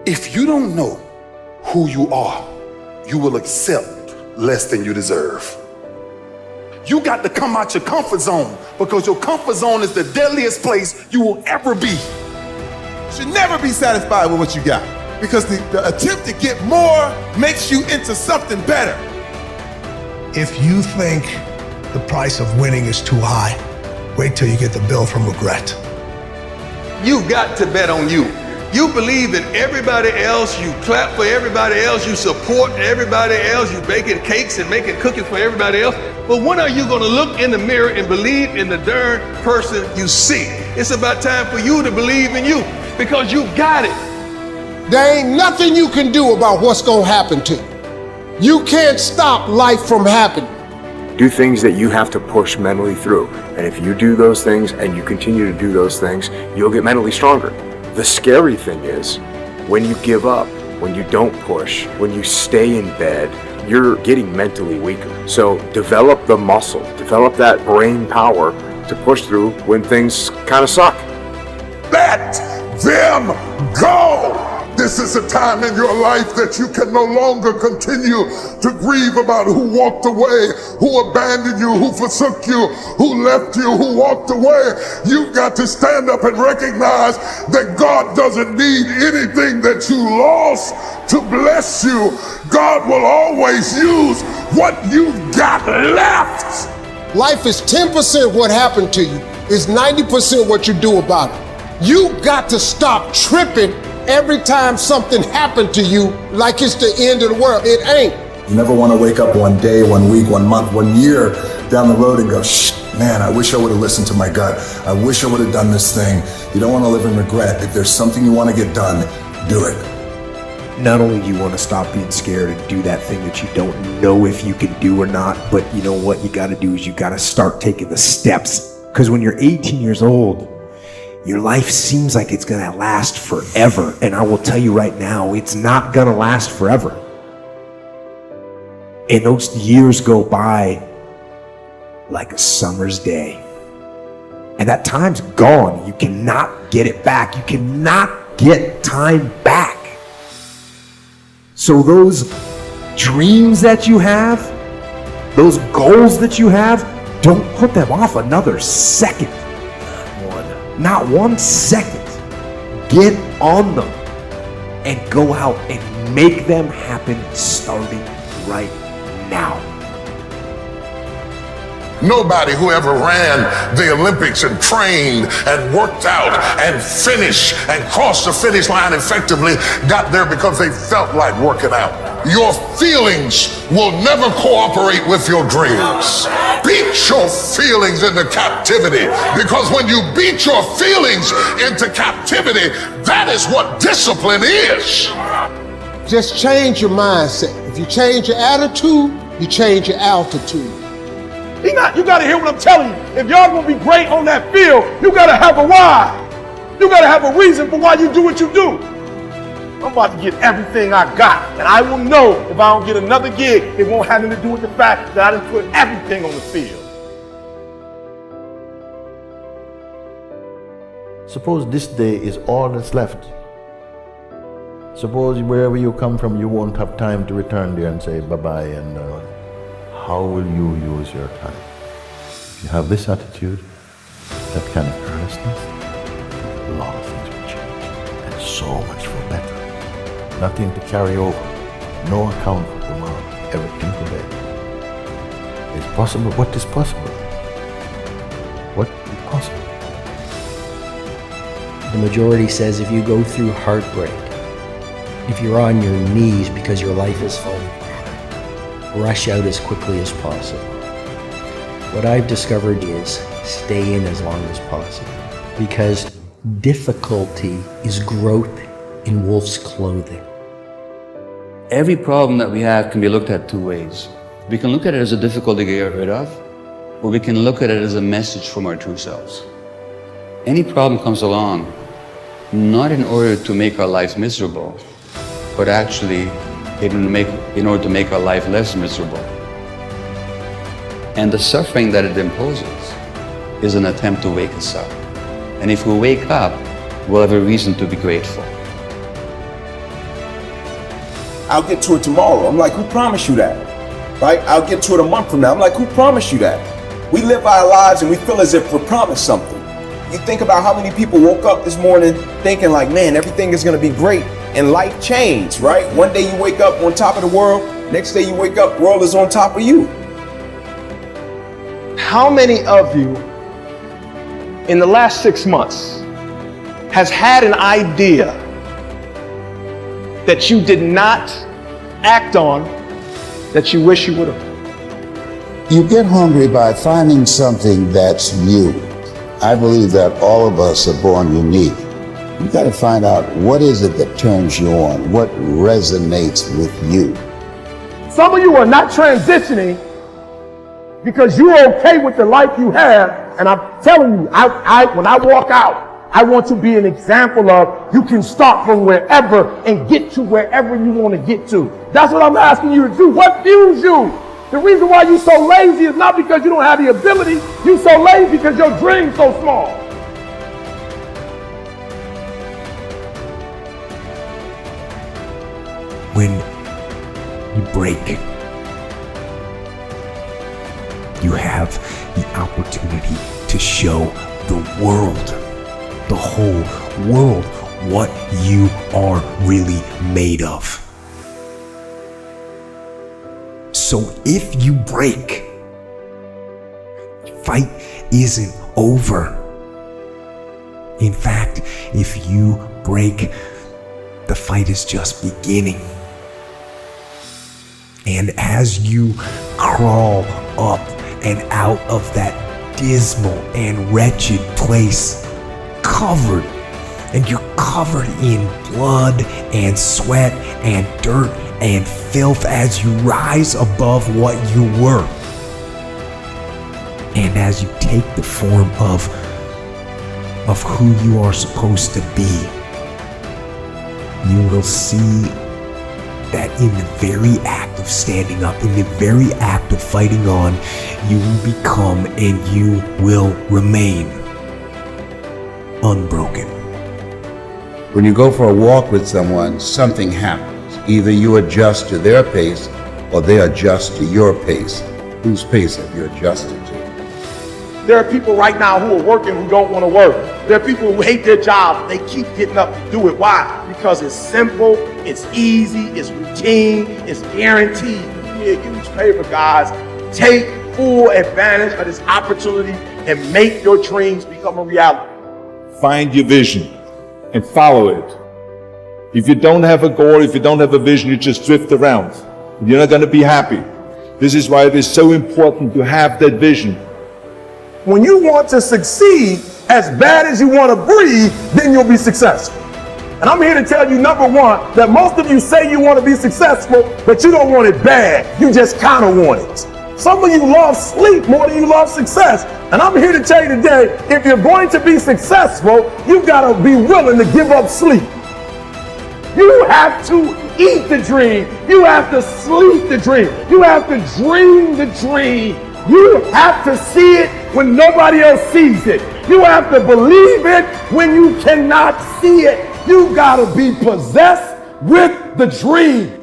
If you don't know who you are, you will accept less than you deserve. You got to come out your comfort zone, because your comfort zone is the deadliest place you will ever be. You should never be satisfied with what you got, because the attempt to get more makes you into something better. If you think the price of winning is too high, wait till you get the bill from regret. You've got to bet on you. You believe in everybody else, you clap for everybody else, you support everybody else, you baking cakes and making cookies for everybody else. But when are you going to look in the mirror and believe in the darn person you see? It's about time for you to believe in you, because you got it. There ain't nothing you can do about what's going to happen to you. You can't stop life from happening. Do things that you have to push mentally through. And if you do those things and you continue to do those things, you'll get mentally stronger. The scary thing is, when you give up, when you don't push, when you stay in bed, you're getting mentally weaker. So develop the muscle, develop that brain power to push through when things kind of suck. Let them go! This is a time in your life that you can no longer continue to grieve about who walked away, who abandoned you, who forsook you, who left you, who walked away. You've got to stand up and recognize that God doesn't need anything that you lost to bless you. God will always use what you've got left. Life is 10% what happened to you. It's 90% what you do about it. You got to stop tripping every time something happened to you like it's the end of the world. It ain't. You never want to wake up one day, 1 week, 1 month, 1 year down the road and go, man, I wish I would have listened to my gut. I wish I would have done this thing. You don't want to live in regret. If there's something you want to get done, do it. Not only do you want to stop being scared and do that thing that you don't know if you can do or not, but you know what you got to do is you got to start taking the steps. Because when you're 18 years old, your life seems like it's gonna last forever. And I will tell you right now, it's not gonna last forever. And those years go by like a summer's day. And that time's gone. You cannot get it back. You cannot get time back. So those dreams that you have, those goals that you have, don't put them off another second. Not 1 second. Get on them and go out and make them happen starting right now. Nobody who ever ran the Olympics and trained and worked out and finished and crossed the finish line effectively got there because they felt like working out. Your feelings will never cooperate with your dreams. Beat your feelings into captivity, because when you beat your feelings into captivity, that is what discipline is. Just change your mindset. If you change your attitude, you change your altitude. You got to hear what I'm telling you. If y'all gonna be great on that field, you got to have a why. You got to have a reason for why you do what you do. I'm about to get everything I got, and I will know if I don't get another gig, it won't have anything to do with the fact that I done put everything on the field. Suppose this day is all that's left. Suppose wherever you come from, you won't have time to return there and say bye-bye, and how will you use your time? If you have this attitude, that kind of earnestness, a lot of things will change, and so much for better. Nothing to carry over, no account for tomorrow, everything today. It's possible. What is possible? What is possible? The majority says if you go through heartbreak, if you're on your knees because your life is falling apart, rush out as quickly as possible. What I've discovered is stay in as long as possible, because difficulty is growth in wolf's clothing. Every problem that we have can be looked at two ways. We can look at it as a difficulty to get rid of, or we can look at it as a message from our true selves. Any problem comes along, not in order to make our lives miserable, but actually in order to make our life less miserable. And the suffering that it imposes is an attempt to wake us up. And if we wake up, we'll have a reason to be grateful. I'll get to it tomorrow. I'm like, who promised you that? Right? I'll get to it a month from now. I'm like, who promised you that? We live our lives and we feel as if we're promised something. You think about how many people woke up this morning thinking like, man, everything is going to be great, and life changed, right? One day you wake up on top of the world, next day you wake up, world is on top of you. How many of you in the last 6 months has had an idea that you did not act on that you wish you would have? You get hungry by finding something that's new. I believe that all of us are born unique. You got to find out what is it that turns you on, what resonates with you. Some of you are not transitioning because you're okay with the life you have. And I'm telling you, when I walk out, I want to be an example of you can start from wherever and get to wherever you want to get to. That's what I'm asking you to do. What fuels you? The reason why you're so lazy is not because you don't have the ability. You're so lazy because your dream's so small. When you break, you have the opportunity to show the world, the whole world, what you are really made of. So if you break, the fight isn't over. In fact, if you break, the fight is just beginning. And as you crawl up and out of that dismal and wretched place, you're covered in blood and sweat and dirt and filth as you rise above what you were. And as you take the form of who you are supposed to be, you will see that in the very act of standing up, in the very act of fighting on, you will become and you will remain unbroken. When you go for a walk with someone, something happens. Either you adjust to their pace or they adjust to your pace. Whose pace have you adjusted to? There are people right now who are working who don't want to work. There are people who hate their job. They keep getting up to do it. Why? Because it's simple, it's easy, it's routine, it's guaranteed. Give me this paper, guys. Take full advantage of this opportunity and make your dreams become a reality. Find your vision and follow it. If you don't have a goal, if you don't have a vision, you just drift around. You're not going to be happy. This is why it is so important to have that vision. When you want to succeed as bad as you want to breathe, then you'll be successful. And I'm here to tell you, number one, that most of you say you want to be successful, but you don't want it bad. You just kind of want it. Some of you love sleep more than you love success. And I'm here to tell you today, if you're going to be successful, you've got to be willing to give up sleep. You have to eat the dream. You have to sleep the dream. You have to dream the dream. You have to see it when nobody else sees it. You have to believe it when you cannot see it. You gotta be possessed with the dream.